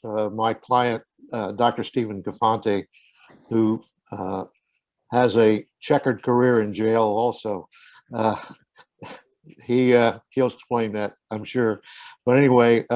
my client, Dr. Stephen Guffanti, who has a checkered career in jail also. Uh, he'll explain that, I'm sure. But anyway,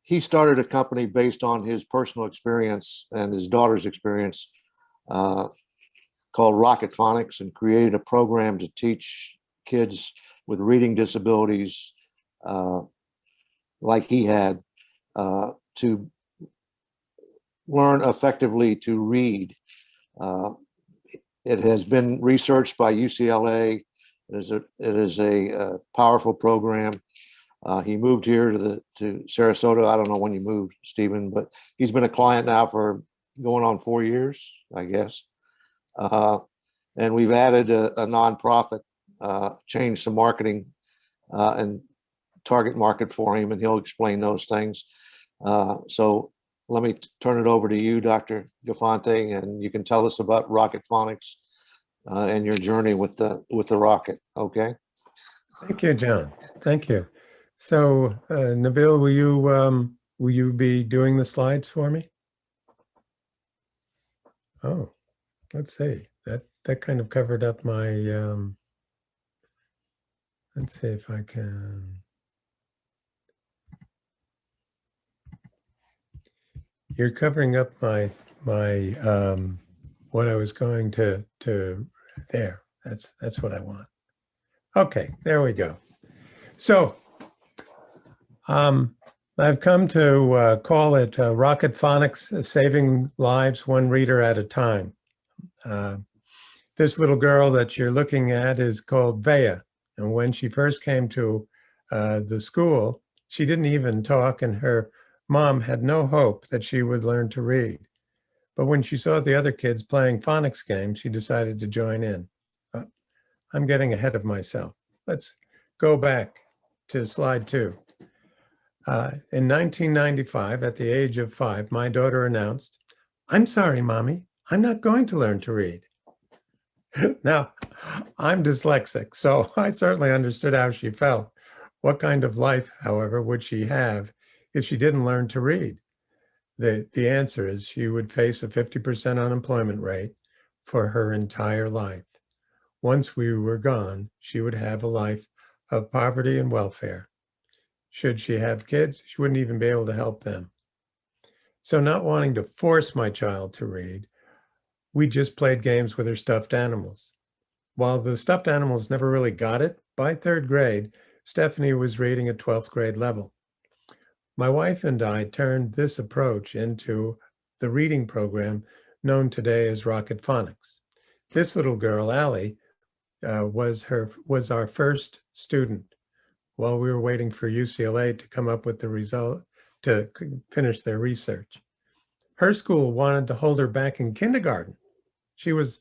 he started a company based on his personal experience and his daughter's experience called Rocket Phonics, and created a program to teach kids with reading disabilities like he had to learn effectively to read. It has been researched by UCLA. It is a powerful program. He moved here to Sarasota. I don't know when you moved, Stephen, but he's been a client now for going on 4 years, I guess. And we've added a nonprofit, changed some marketing and target market for him, and he'll explain those things. So let me turn it over to you, Dr. Guffanti, and you can tell us about Rocket Phonics and your journey with the rocket. Okay. Thank you, John. Thank you. So, Nabil, will you be doing the slides for me? Oh, let's see. That kind of covered up my. Let's see if I can. You're covering up my what I was going to there. That's what I want. Okay, there we go. So I've come to call it Rocket Phonics, saving lives one reader at a time. This little girl that you're looking at is called Bea. And when she first came to the school, she didn't even talk, and her mom had no hope that she would learn to read. But when she saw the other kids playing phonics games, she decided to join in. I'm getting ahead of myself. Let's go back to slide 2. In 1995, at the age of 5, my daughter announced, "I'm sorry, Mommy, I'm not going to learn to read." Now, I'm dyslexic, so I certainly understood how she felt. What kind of life, however, would she have if she didn't learn to read? The answer is she would face a 50% unemployment rate for her entire life. Once we were gone, she would have a life of poverty and welfare. Should she have kids, she wouldn't even be able to help them. So, not wanting to force my child to read, we just played games with her stuffed animals. While the stuffed animals never really got it, by 3rd grade, Stephanie was reading at 12th grade level. My wife and I turned this approach into the reading program known today as Rocket Phonics. This little girl, Allie, was our first student while we were waiting for UCLA to come up with the result to finish their research. Her school wanted to hold her back in kindergarten. She was,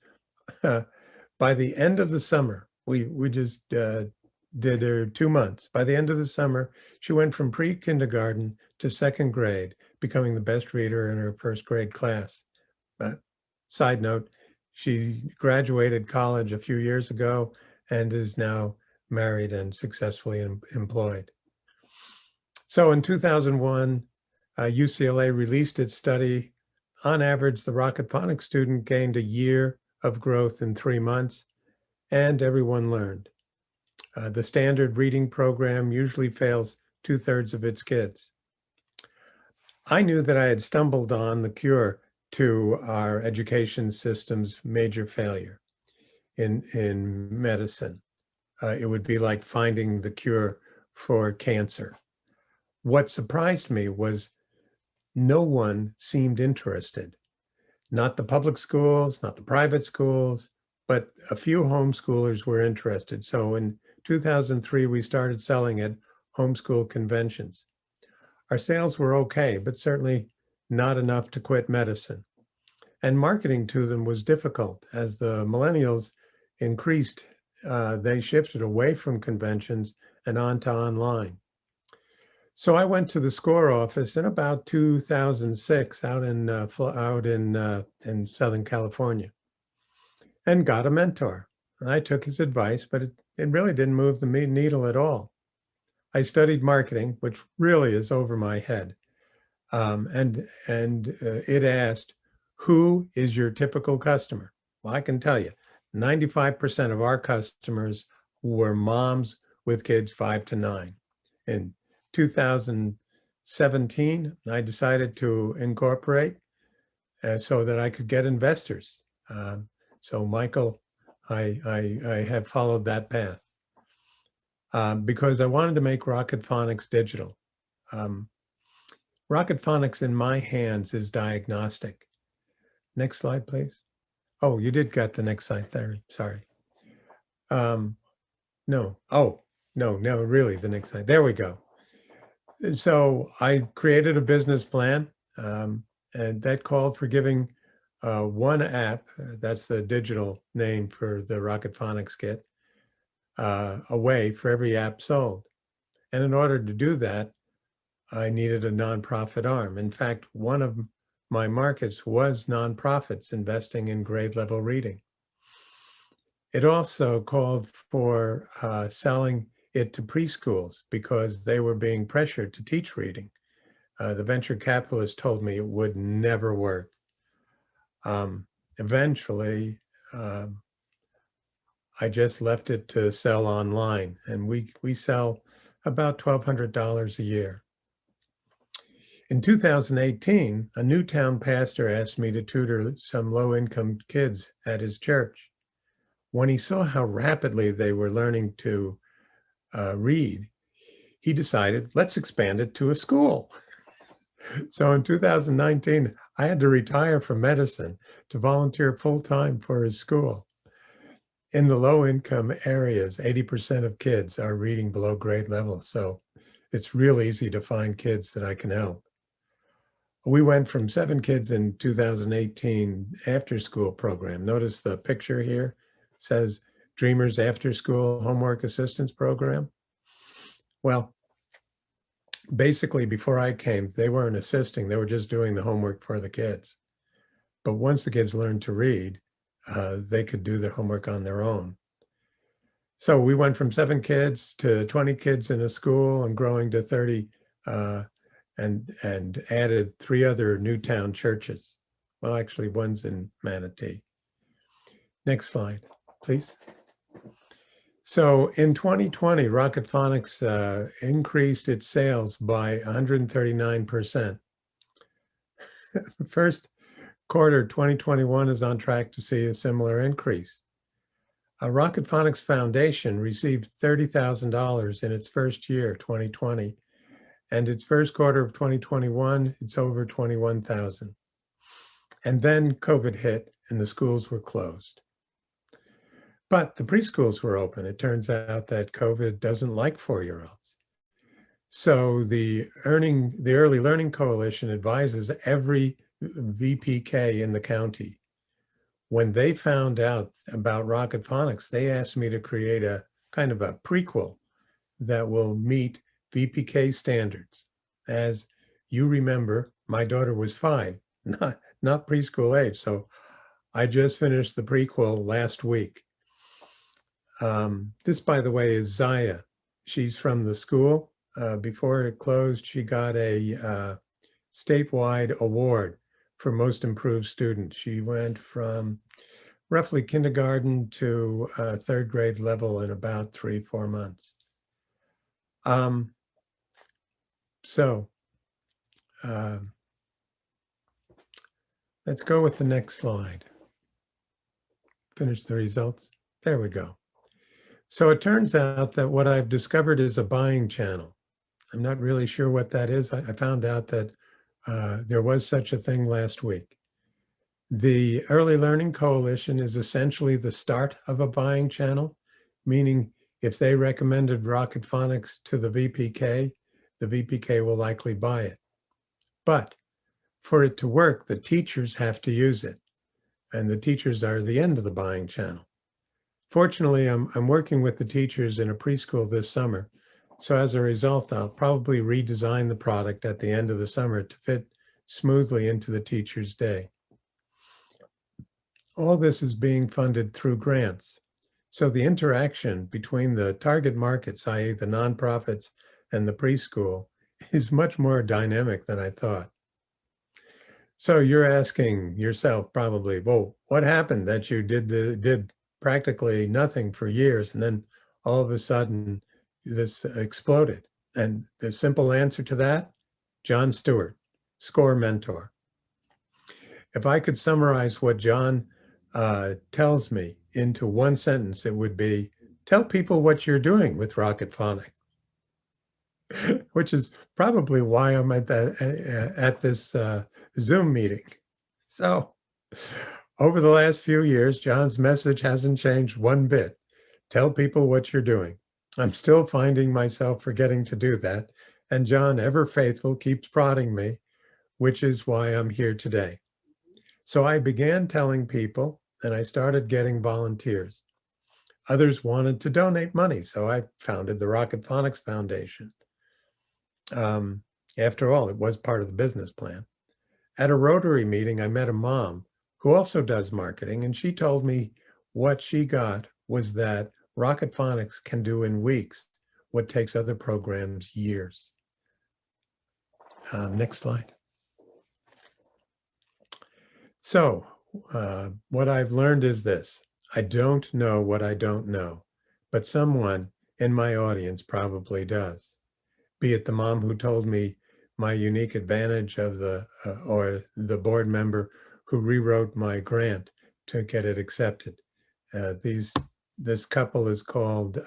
by the end of the summer, we just did her 2 months. By the end of the summer, she went from pre-kindergarten to 2nd grade, becoming the best reader in her 1st grade class. Side note, she graduated college a few years ago and is now married and successfully employed. So in 2001, UCLA released its study. On average, the Rocket Phonics student gained a year of growth in 3 months, and everyone learned. The standard reading program usually fails 2/3 of its kids. I knew that I had stumbled on the cure to our education system's major failure in medicine. It would be like finding the cure for cancer. What surprised me was no one seemed interested. Not the public schools, not the private schools, but a few homeschoolers were interested. So in 2003, we started selling at homeschool conventions. Our sales were okay, but certainly not enough to quit medicine. And marketing to them was difficult. As the millennials increased, they shifted away from conventions and onto online. So I went to the SCORE office in about 2006 out in Southern California and got a mentor. I took his advice, but it really didn't move the needle at all. I studied marketing, which really is over my head. It asked, who is your typical customer? Well, I can tell you, 95% of our customers were moms with kids 5 to 9. In 2017, I decided to incorporate so that I could get investors. So Michael, I have followed that path because I wanted to make Rocket Phonics digital. Rocket Phonics in my hands is diagnostic. Next slide, please. Oh, you did get the next slide there. Sorry. No. Oh, no, really, the next slide. There we go. So I created a business plan, and that called for giving one app, that's the digital name for the Rocket Phonics kit, away for every app sold. And in order to do that, I needed a nonprofit arm. In fact, one of my markets was nonprofits investing in grade level reading. It also called for selling it to preschools because they were being pressured to teach reading. The venture capitalist told me it would never work. Eventually, I just left it to sell online, and we sell about $1,200 a year. In 2018, a Newtown pastor asked me to tutor some low-income kids at his church. When he saw how rapidly they were learning to read, he decided, let's expand it to a school. So in 2019, I had to retire from medicine to volunteer full-time for his school. In the low-income areas, 80% of kids are reading below grade level. So it's real easy to find kids that I can help. We went from 7 kids in 2018 after-school program. Notice the picture here says Dreamers After School Homework Assistance Program. Well, basically before I came, they weren't assisting, they were just doing the homework for the kids. But once the kids learned to read, they could do their homework on their own. So we went from 7 kids to 20 kids in a school and growing to 30 and added 3 other Newtown churches. Well, actually one's in Manatee. Next slide, please. So in 2020, Rocket Phonics increased its sales by 139%. First quarter 2021 is on track to see a similar increase. Rocket Phonics Foundation received $30,000 in its first year, 2020, and its first quarter of 2021, it's over 21,000. And then COVID hit and the schools were closed. But the preschools were open. It turns out that COVID doesn't like 4-year-olds. So the Early Learning Coalition advises every VPK in the county. When they found out about Rocket Phonics, they asked me to create a kind of a prequel that will meet VPK standards. As you remember, my daughter was 5, not preschool age. So I just finished the prequel last week. This, by the way, is Zaya. She's from the school. Before it closed, she got a statewide award for most improved student. She went from roughly kindergarten to 3rd grade level in about 3-4 months. Let's go with the next slide. Finish the results. There we go. So it turns out that what I've discovered is a buying channel. I'm not really sure what that is. I found out that there was such a thing last week. The Early Learning Coalition is essentially the start of a buying channel, meaning if they recommended Rocket Phonics to the VPK will likely buy it. But for it to work, the teachers have to use it, and the teachers are the end of the buying channel. Fortunately, I'm working with the teachers in a preschool this summer. So as a result, I'll probably redesign the product at the end of the summer to fit smoothly into the teacher's day. All this is being funded through grants. So the interaction between the target markets, i.e. the nonprofits and the preschool, is much more dynamic than I thought. So you're asking yourself probably, well, what happened that you did practically nothing for years, and then all of a sudden this exploded? And the simple answer to that, John Stewart, SCORE mentor. If I could summarize what John tells me into one sentence, it would be, tell people what you're doing with Rocket Phonics, which is probably why I'm at this Zoom meeting. So over the last few years, John's message hasn't changed one bit. Tell people what you're doing. I'm still finding myself forgetting to do that. And John, ever faithful, keeps prodding me, which is why I'm here today. So I began telling people, and I started getting volunteers. Others wanted to donate money, so I founded the Rocket Phonics Foundation. After all, it was part of the business plan. At a Rotary meeting, I met a mom who also does marketing, and she told me what she got was that Rocket Phonics can do in weeks what takes other programs years. Next slide. So what I've learned is this. I don't know what I don't know, but someone in my audience probably does. Be it the mom who told me my unique advantage of or the board member who rewrote my grant to get it accepted. This couple is called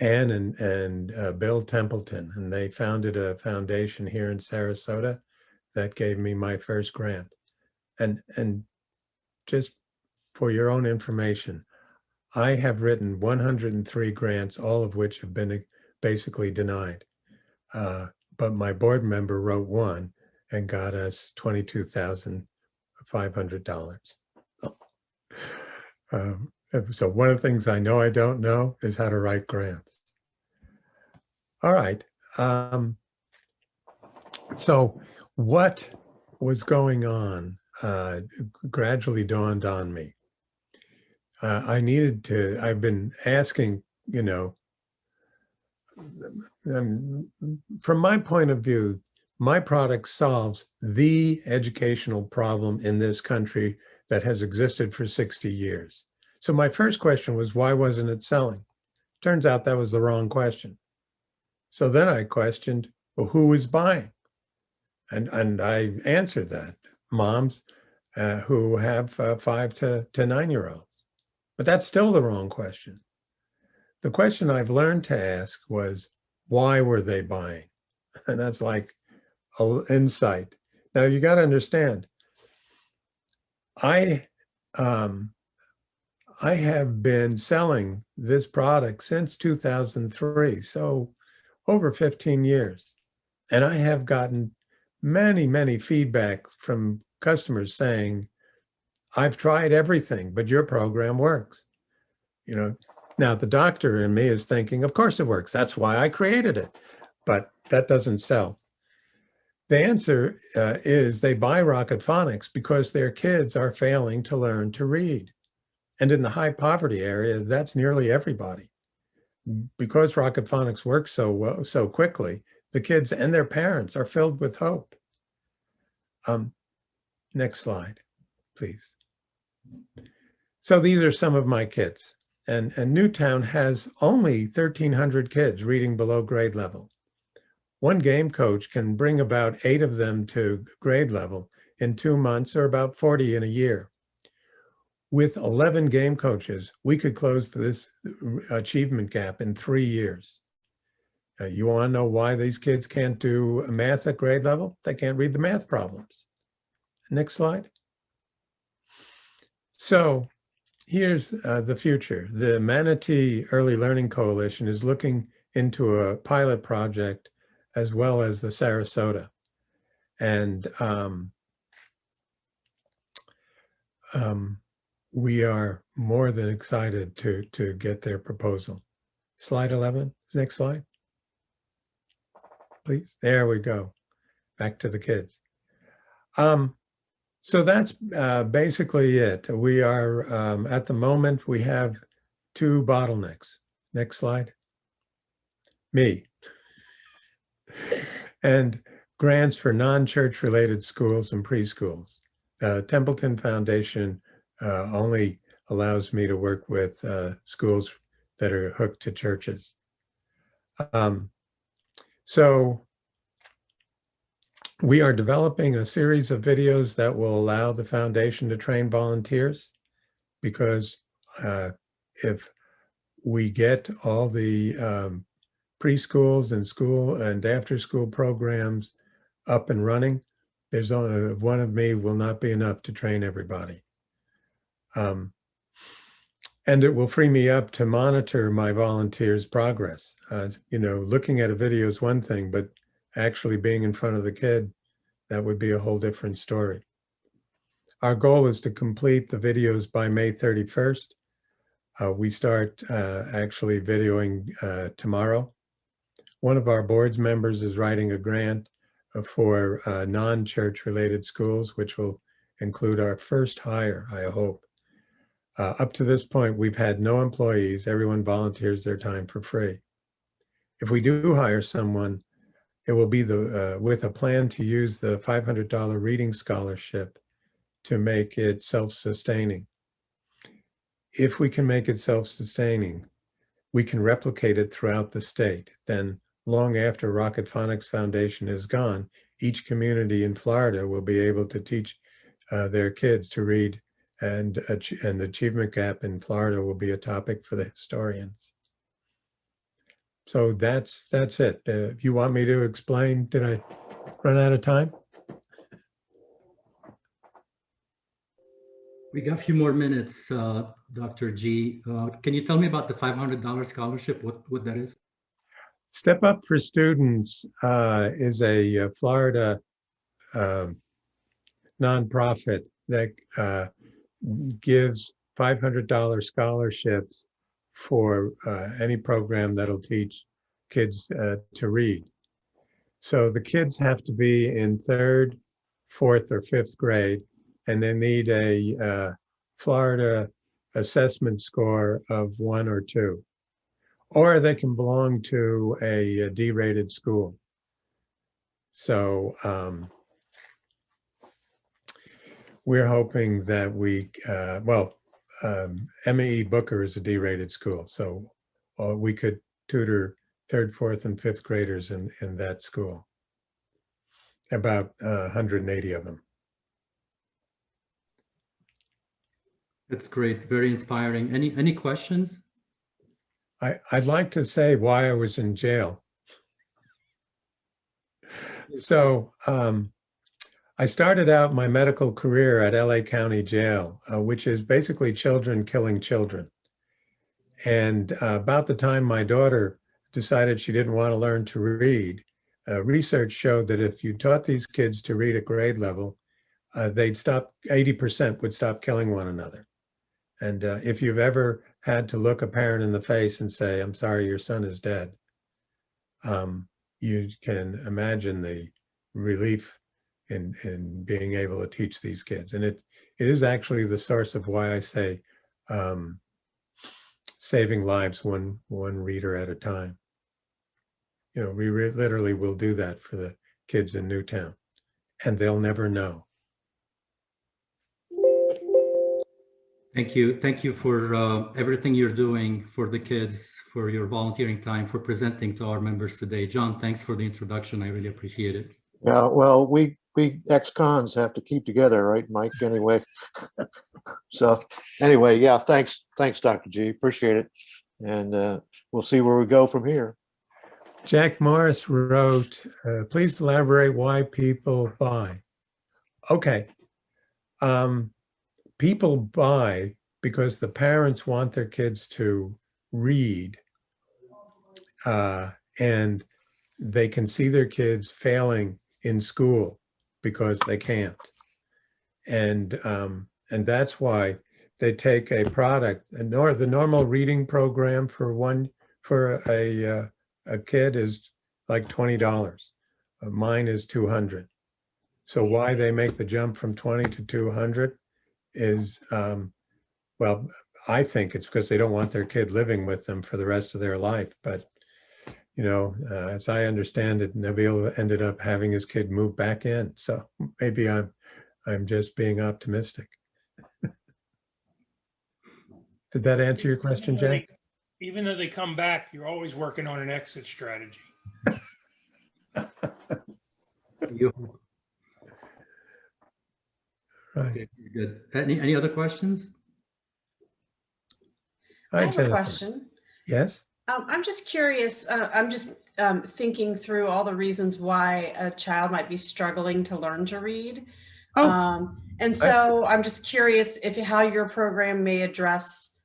Ann and Bill Templeton, and they founded a foundation here in Sarasota that gave me my first grant. And just for your own information, I have written 103 grants, all of which have been basically denied. But my board member wrote one and got us $22,500. So one of the things I know I don't know is how to write grants. All right. So what was going on gradually dawned on me. I've been asking, from my point of view, my product solves the educational problem in this country that has existed for 60 years. So my first question was, why wasn't it selling? Turns out that was the wrong question. So then I questioned, well, who is buying? And I answered that, moms who have 5 to 9-year-olds. But that's still the wrong question. The question I've learned to ask was, why were they buying? And that's like an insight. Now you got to understand, I have been selling this product since 2003, so over 15 years. And I have gotten many, many feedback from customers saying, I've tried everything, but your program works. Now the doctor in me is thinking, of course it works. That's why I created it. But that doesn't sell. The answer is they buy Rocket Phonics because their kids are failing to learn to read. And in the high poverty area, that's nearly everybody. Because Rocket Phonics works so well, so quickly, the kids and their parents are filled with hope. Next slide, please. So these are some of my kids. And Newtown has only 1,300 kids reading below grade level. One game coach can bring about 8 of them to grade level in 2 months, or about 40 in a year. With 11 game coaches, we could close this achievement gap in 3 years. You want to know why these kids can't do math at grade level? They can't read the math problems. Next slide. So here's the future. The Manatee Early Learning Coalition is looking into a pilot project, as well as the Sarasota. And we are more than excited to get their proposal. Slide 11, next slide, please. There we go. Back to the kids. So that's basically it. We are, at the moment, we have 2 bottlenecks. Next slide. Me. And grants for non-church related schools and preschools. Templeton Foundation only allows me to work with schools that are hooked to churches. So we are developing a series of videos that will allow the foundation to train volunteers, because if we get all the preschools and school and after school programs up and running, there's only one of me will not be enough to train everybody. And it will free me up to monitor my volunteers' progress. You know, looking at a video is one thing, but actually being in front of the kid, that would be a whole different story. Our goal is to complete the videos by May 31st. We start actually videoing tomorrow. One of our board's members is writing a grant for non-church related schools, which will include our first hire, I hope. Up to this point, we've had no employees. Everyone volunteers their time for free. If we do hire someone, it will be with a plan to use the $500 reading scholarship to make it self-sustaining. If we can make it self-sustaining, we can replicate it throughout the state. Then long after Rocket Phonics Foundation is gone, each community in Florida will be able to teach their kids to read, and the achievement gap in Florida will be a topic for the historians. So that's it. If you want me to explain, did I run out of time? We got a few more minutes, Dr. G. Can you tell me about the $500 scholarship, what that is? Step Up for Students is a Florida nonprofit that gives $500 scholarships for any program that'll teach kids to read. So the kids have to be in 3rd, 4th, or 5th grade, and they need a Florida assessment score of 1 or 2. Or they can belong to a D-rated school. So we're hoping that we, M.E. Booker is a D-rated school, so we could tutor 3rd, 4th, and 5th graders in that school. About 180 of them. That's great, very inspiring. Any questions? I'd like to say why I was in jail. So I started out my medical career at LA County Jail, which is basically children killing children. And about the time my daughter decided she didn't want to learn to read, research showed that if you taught these kids to read at grade level, they'd stop, 80% would stop killing one another. And if you've ever had to look a parent in the face and say, "I'm sorry, your son is dead," you can imagine the relief in being able to teach these kids. And it is actually the source of why I say saving lives one reader at a time. You know, we literally will do that for the kids in Newtown, and they'll never know. Thank you. Thank you for everything you're doing for the kids, for your volunteering time, for presenting to our members today. John, thanks for the introduction. I really appreciate it. Yeah, well, we ex-cons have to keep together, right, Mike, anyway? So anyway, yeah, thanks, Dr. G, appreciate it. And we'll see where we go from here. Jack Morris wrote, please elaborate why people buy. Okay. People buy because the parents want their kids to read, and they can see their kids failing in school because they can't. And that's why they take a product, the normal reading program for a kid is like $20. Mine is $200. So why they make the jump from 20 to 200 is, well, I think it's because they don't want their kid living with them for the rest of their life. But, you know, as I understand it, Nabil ended up having his kid move back in. So maybe I'm just being optimistic. Did that answer your question, Jay? Even though they come back, you're always working on an exit strategy. You. Right. Okay, good. Any other questions? Hi, I have a Jennifer. question. Yes? I'm just curious. I'm just thinking through all the reasons why a child might be struggling to learn to read. Oh, And so I'm just curious if how your program may address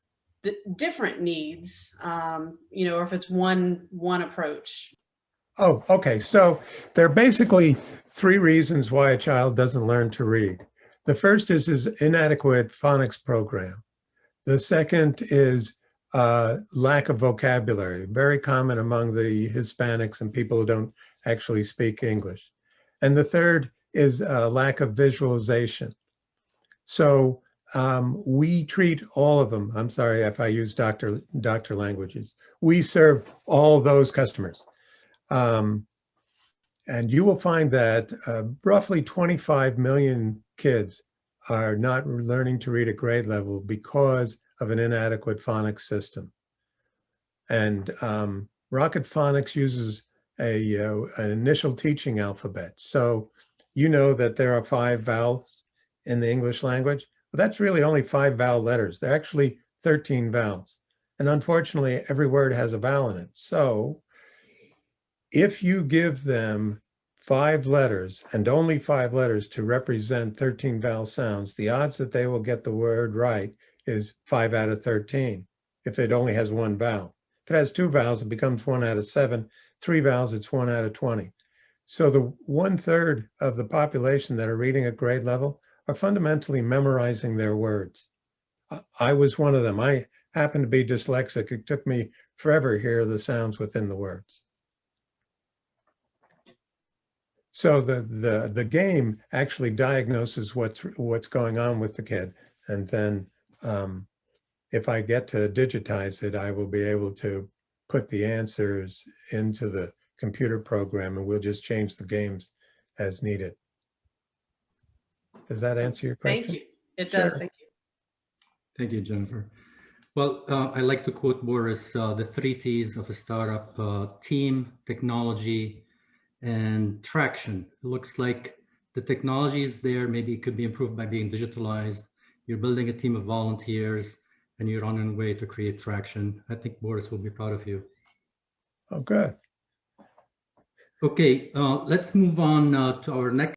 the different needs, you know, or if it's one approach. oh, okay. So there are basically three reasons why a child doesn't learn to read. The first is his inadequate phonics program. The second is lack of vocabulary, very common among the Hispanics and people who don't actually speak English. And the third is lack of visualization. So we treat all of them. I'm sorry if I use doctor languages. We serve all those customers. And you will find that roughly 25 million kids are not learning to read at grade level because of an inadequate phonics system. And Rocket Phonics uses an initial teaching alphabet. So you know that there are 5 vowels in the English language. But that's really only 5 vowel letters. They're actually 13 vowels. And unfortunately, every word has a vowel in it. So if you give them 5 letters and only 5 letters to represent 13 vowel sounds, the odds that they will get the word right is 5 out of 13 if it only has 1 vowel. If it has 2 vowels, it becomes 1 out of 7. 3 vowels, it's 1 out of 20. So the 1/3 of the population that are reading at grade level are fundamentally memorizing their words. I was one of them. I happen to be dyslexic. It took me forever to hear the sounds within the words. So the game actually diagnoses what's going on with the kid, and then if I get to digitize it, I will be able to put the answers into the computer program, and we'll just change the games as needed. Does that answer your question? Thank you. It does. Sure. Thank you. Thank you, Jennifer. Well, I like to quote Boris, the 3 T's of a startup: team, technology, and traction. It looks like the technology is there. Maybe it could be improved by being digitalized. You're building a team of volunteers, and you're on your way to create traction. I think Boris will be proud of you. Oh, good. Okay, let's move on to our next